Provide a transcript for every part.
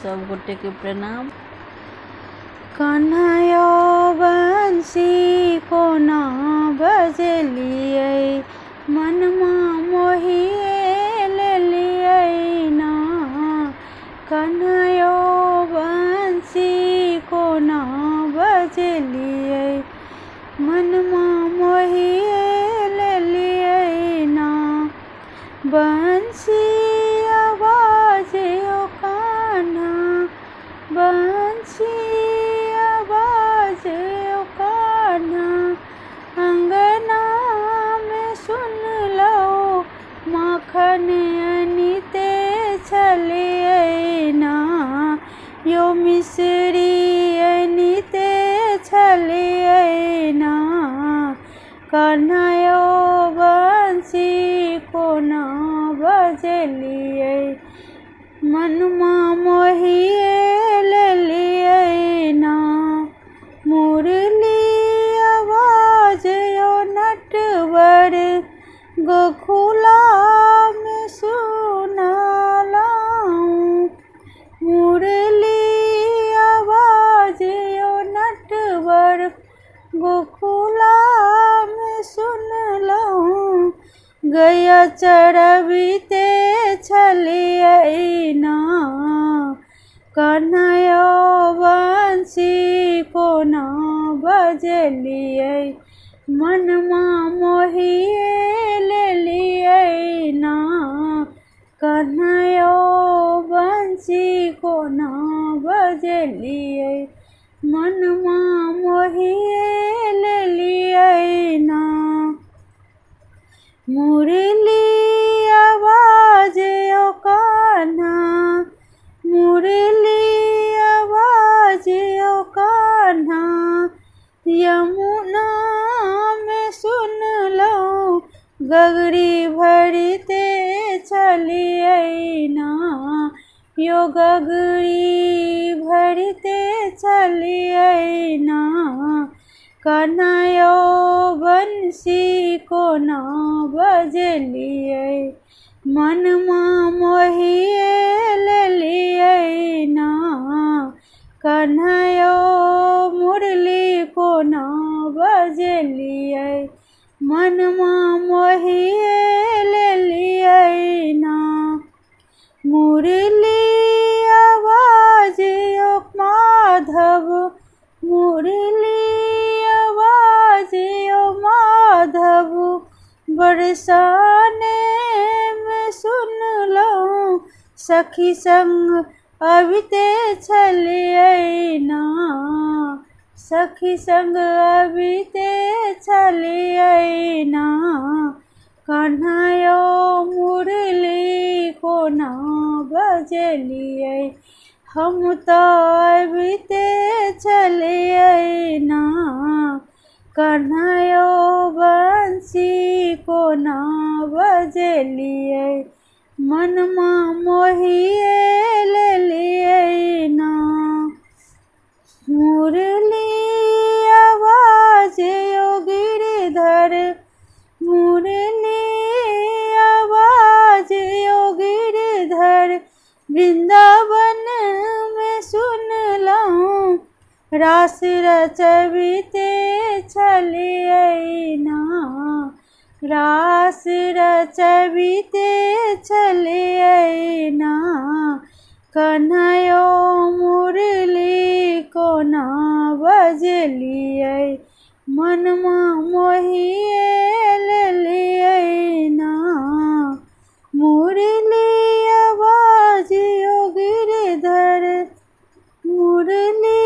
सब गोटे के प्रणाम। कन्हैया बंसी कोना बजलियै, मनमा मोहिए लेलियै ना। कन्हैया बंसी कोना बजलियै, मनमा मोहिए लेलियै ना। बंसी आवाज ओ कान्हा, बंसी आवाज ओ कान्हा, अंगना में सुन लो माखन अनिते छलियै ना। यो मिसरी अनिते छलियै ना। कन्हैया बंसी कोना बजलियै, मनमा मोहिए लेलियै ना। मुरली आवाज ओ नटवर, गोकुला में सुनालाऊं। मुरली आवाज ओ नटवर, गोकुला में सुनलहुँ। गैया चरबिते छलियै ना। कन्हैया बंसी कोना बजलियै, मनमा मोहिए लेलियै ना। कन्हैया बंसी कोना बजलियै, मनमा मोहिए लेलियै ना। मुरली आवाज ओ कान्हा, मुरली आवाज ओ कान्हा, यमुना में सुनलहुँ। गगरी भरिते छलियै ना, यो गगरी भरिते छलियै ना। कन्हैया बंसी कोना बजलियै, मनमा मोहिए लेलियै ना। कन्हैया मुरली कोना बजलियै, मनमा मोहिए लेलियै ना। मुरली आवाज ओ माधव, मुरली आवाज ओ माधव, बरसाने में सुनलहुँ। सखी संग अबिते छलियै ना, सखी संग अबिते छलियै ना। कन्हैया मुरली कोना बजलियै, हम तऽ अबिते छलियै ना। कन्हैया बंसी कोना बजलियै, मनमा मोहिए लेलियै ना। मुरली आवाज ओ गिरधर, मुरली आवाज ओ गिरधर, वृंदावन में सुनलहुँ। रास रचबिते छलियै ना, रास रचबिते छलियै ना। कन्हैया मुरली कोना बजलियै, मनमा मोहिए लेलियै ना। मुरली आवाज ओ गिरधर, मुरली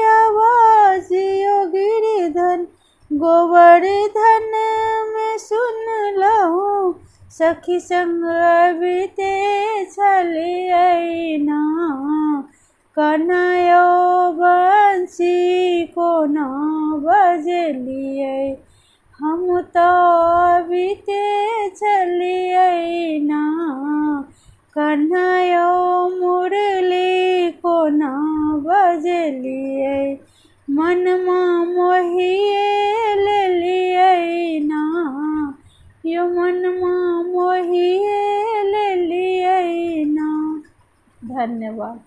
आवाज ओ गिरधर, गोवर्धन में सुनलहुँ। सखी संग अबिते छलियै ना। कन्हैया बंसी कोना बजलियै, हम तऽ अबिते छलियै ना। कन्हैया मुरली कोना बजलियै, मनमा मोहिए लेलियै ना। यो मनमा मोहिए लेलियै ना। धन्यवाद।